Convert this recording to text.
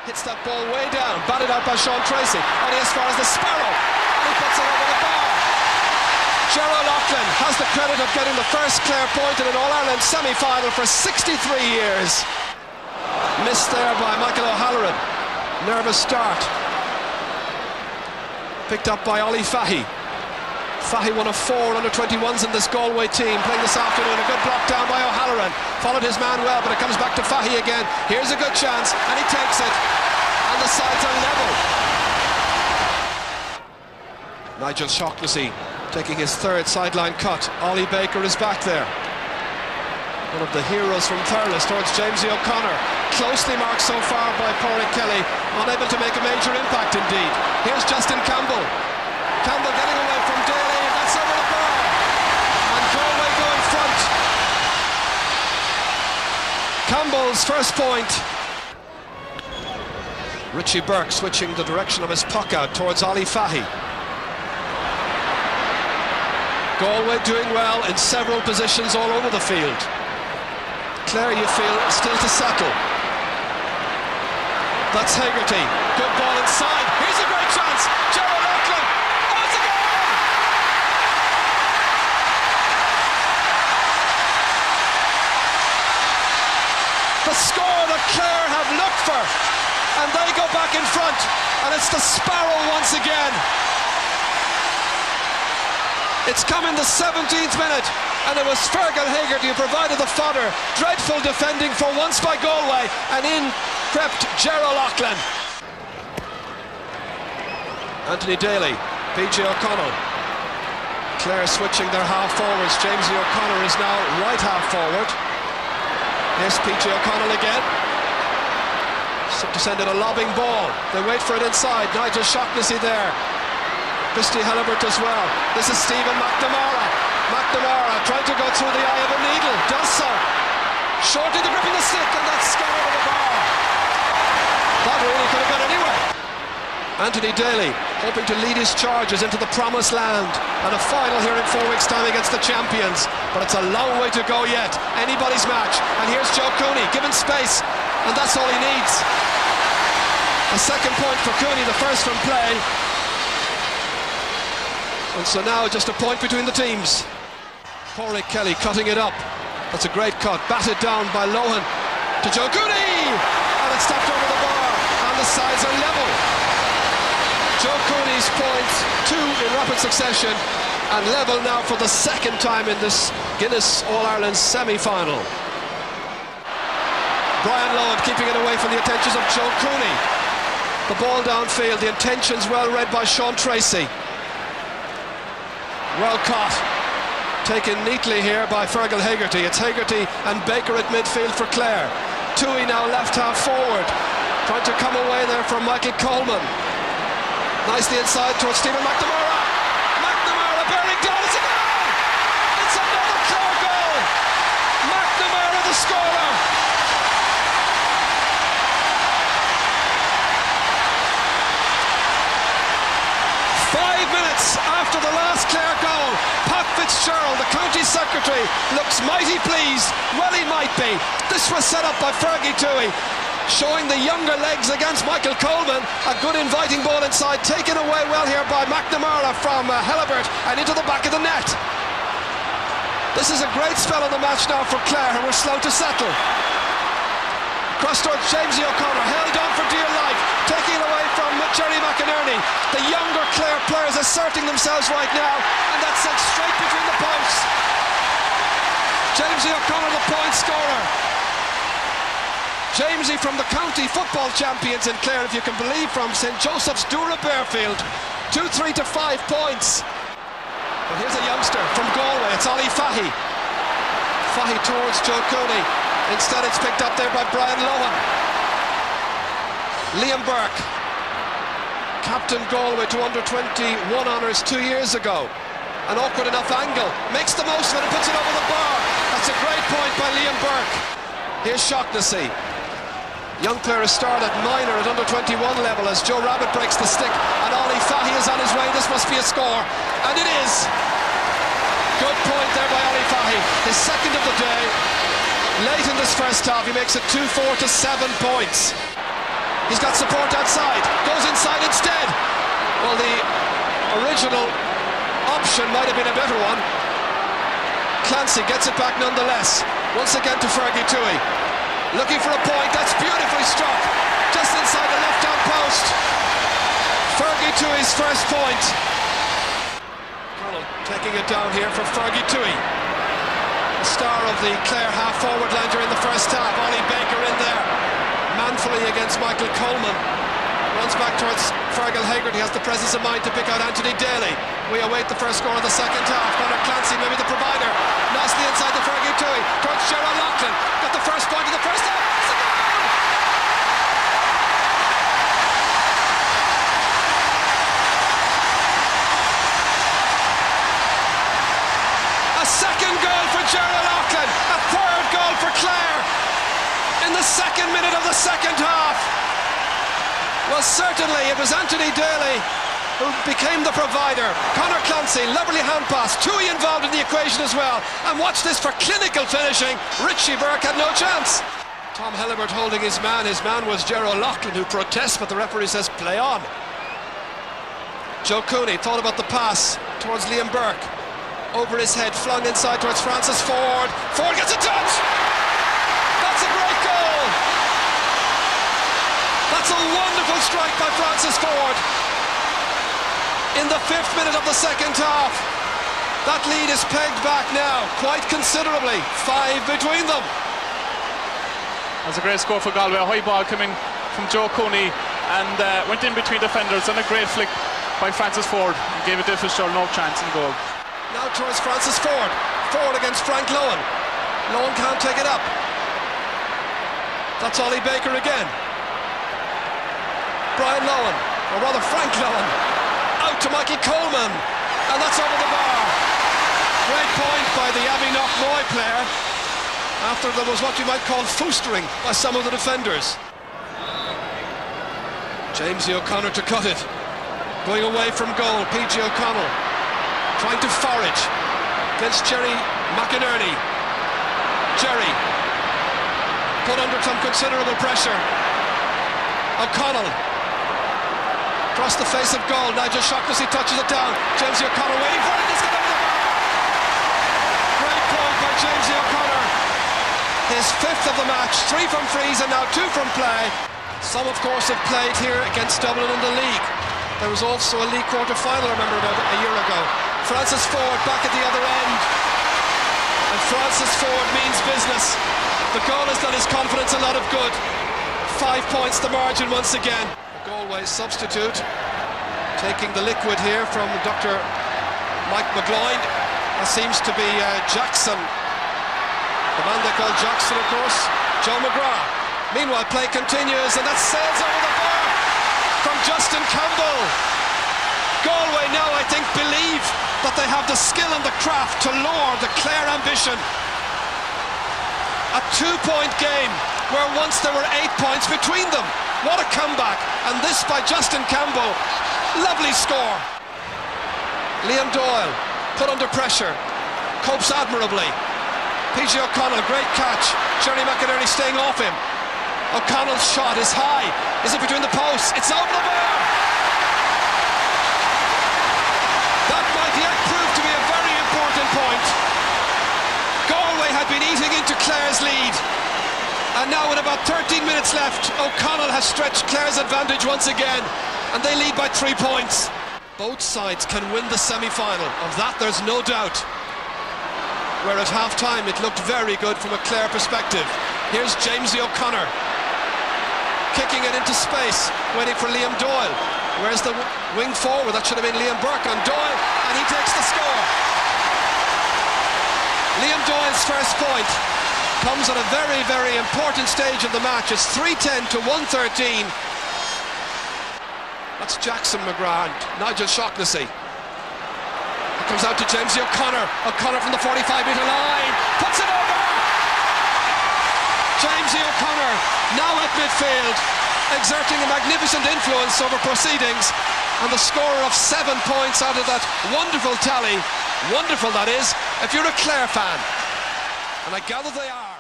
Hits that ball way down, batted out by Sean Tracy, only as far as the Sparrow, and he puts it over the bar. Gerald Loughlin has the credit of getting the first Clare point in an All-Ireland Semi-Final for 63 years. Missed there by Michael O'Halloran. Nervous start. Picked up by Ollie Fahy. Fahy, one of 4 under-21s in this Galway team, playing this afternoon. A good block down by O'Halloran. Followed his man well, but it comes back to Fahy again. Here's a good chance, and he takes it. And the sides are level. Nigel Shaughnessy taking his third sideline cut. Ollie Baker is back there. One of the heroes from Thurles towards Jamesy O'Connor. Closely marked so far by Pádraig Kelly. Unable to make a major impact indeed. Here's Justin Campbell. Campbell getting away from Daly, and that's over the bar. And Galway go in front. Campbell's first point. Richie Burke switching the direction of his puck out towards Ollie Fahy. Galway doing well in several positions all over the field. Clare, you feel, still to settle. That's Hegarty. Good ball inside. Here's a great chance. Gerald Loughlin. Oh, it's a goal! The score that Clare have looked for. And they go back in front. And it's the Sparrow once again. It's come in the 17th minute, and it was Fergal Hegarty who provided the fodder. Dreadful defending for once by Galway, and in crept Gerald Loughlin. Anthony Daly, PJ O'Connell. Clare switching their half forwards. Jamesy O'Connor is now right half forward. Here's PJ O'Connell again. To send in a lobbing ball. They wait for it inside. Nigel Shaughnessy there. Christy Halibert as well. This is Stephen McNamara. McNamara trying to go through the eye of a needle. Does so. Shortly the gripping the stick, and that's gone over the bar. That really could have gone anywhere. Anthony Daly hoping to lead his charges into the promised land. And a final here in 4 weeks' time against the champions. But it's a long way to go yet. Anybody's match. And here's Joe Cooney given space. And that's all he needs. A second point for Cooney, the first from play. And so now just a point between the teams. Pádraig Kelly cutting it up. That's a great cut. Batted down by Lohan to Joe Cooney. And it's stopped over the bar. And the sides are level. Joe Cooney's points, 2 in rapid succession. And level now for the second time in this Guinness All-Ireland Semi-Final. Brian Lohan keeping it away from the attentions of Joe Cooney. The ball downfield. The intentions well read by Sean Tracy. Well caught, taken neatly here by Fergal Hegarty. It's Hegarty and Baker at midfield for Clare. Toohey now left half forward, trying to come away there from Michael Coleman. Nicely inside towards Stephen McNamara. McNamara bearing down, it's a goal! It's another Clare goal! McNamara the scorer! After the last Clare goal, Pat Fitzgerald, the county secretary, looks mighty pleased. Well, he might be. This was set up by Fergie Toohey, showing the younger legs against Michael Coleman. A good inviting ball inside, taken away well here by McNamara from Halibert and into the back of the net. This is a great spell of the match now for Clare, who were slow to settle. Cross towards Jamesy O'Connor, held on for dear life, taking it away from Jerry McInerney. The younger Clare players asserting themselves right now, and that's sent straight between the posts. Jamesy O'Connor, the point scorer. Jamesy from the county football champions in Clare, if you can believe, from St Joseph's Dura Bearfield. 2-3 to 5 points. But here's a youngster from Galway, it's Ollie Fahy. Fahy towards Joe Cooney. Instead it's picked up there by Brian Lohan. Liam Burke, captain Galway to under-21 honours 2 years ago. An awkward enough angle, makes the most of it and puts it over the bar. That's a great point by Liam Burke. Here's Shaughnessy. Young player start at minor at under-21 level as Joe Rabbit breaks the stick, and Ollie Fahy is on his way. This must be a score, and it is. Good point there by Ollie Fahy, his second of the day. Late in this first half, he makes it 2-4 to 7 points. He's got original option might have been a better one. Clancy gets it back nonetheless. Once again to Fergie Toohey. Looking for a point. That's beautifully struck. Just inside the left-hand post. Fergie Toohey's first point. Connell taking it down here for Fergie Toohey. The star of the Clare half-forward line during the first half. Ollie Baker in there. Manfully against Michael Coleman. Runs back towards Fergal Haggard. He has the presence of mind to pick out Anthony Daly. We await the first score of the second half. Conor Clancy, maybe the provider. Nicely inside the Fergie Toohey. Towards Gerald Loughlin. Got the first point of the first half. It's a goal! A second goal for Gerald Loughlin. A third goal for Clare in the second minute of the second half. Well, certainly it was Anthony Daly who became the provider. Conor Clancy, lovely hand pass. Toohey involved in the equation as well. And watch this for clinical finishing. Richie Burke had no chance. Tom Hellebert holding his man. His man was Gerald Loughlin, who protests, but the referee says play on. Joe Cooney thought about the pass towards Liam Burke. Over his head, flung inside towards Francis Ford. Ford gets a touch! That's a great goal! That's a wonderful strike by Francis Ford. In the 5th minute of the second half. That lead is pegged back now, quite considerably. 5 between them. That's a great score for Galway. A high ball coming from Joe Cooney and went in between defenders, and a great flick by Francis Ford. He gave a Diffishall no chance in goal. Now towards Francis Ford. Ford against Frank Lohan. Lohan can't take it up. That's Ollie Baker again. Brian Lohan, or rather Frank Lohan, out to Michael Coleman, and that's over the bar. Great point by the Abbeynock Moy player after there was what you might call foostering by some of the defenders. Jamesy O'Connor to cut it. Going away from goal, PG O'Connell trying to forage against Jerry McInerney. Jerry put under some considerable pressure. O'Connell across the face of goal. Nigel Shaughnessy touches it down. Jamesy O'Connor waiting for it. It's got over the bar. Great point by Jamesy O'Connor. His 5th of the match. 3 from frees and now 2 from play. Some, of course, have played here against Dublin in the league. There was also a league quarter-final, I remember, about a year ago. Francis Ford back at the other end. And Francis Ford means business. The goal has done his confidence a lot of good. 5 points the margin once again. Galway substitute, taking the liquid here from Dr. Mike McGloin. That seems to be Jackson. The man they call Jackson, of course, Joe McGrath. Meanwhile, play continues, and that sails over the bar from Justin Campbell. Galway now, I think, believe that they have the skill and the craft to lure the Clare ambition. A 2-point game where once there were 8 points between them. What a comeback, and this by Justin Campbell. Lovely score. Liam Doyle put under pressure, copes admirably. PG O'Connell, great catch. Jerry McInerney staying off him. O'Connell's shot is high. Is it between the posts? It's over the bar. That might yet prove to be a very important point. Galway had been eating into Clare's lead. And now with about 13 minutes left, O'Connell has stretched Clare's advantage once again, and they lead by 3 points. Both sides can win the semi-final, of that there's no doubt. Where at half-time it looked very good from a Clare perspective. Here's Jamesy O'Connor, kicking it into space, waiting for Liam Doyle. Where's the wing forward? That should have been Liam Burke on Doyle, and he takes the score. Liam Doyle's first point comes at a very, very important stage of the match. It's 3-10 to 1-13. That's Jackson McGrath, Nigel Shaughnessy. It comes out to Jamesy O'Connor. O'Connor from the 45-metre line, puts it over! Jamesy O'Connor now at midfield, exerting a magnificent influence over proceedings, and the scorer of 7 points out of that wonderful tally. Wonderful, that is, if you're a Clare fan. And I gather they are.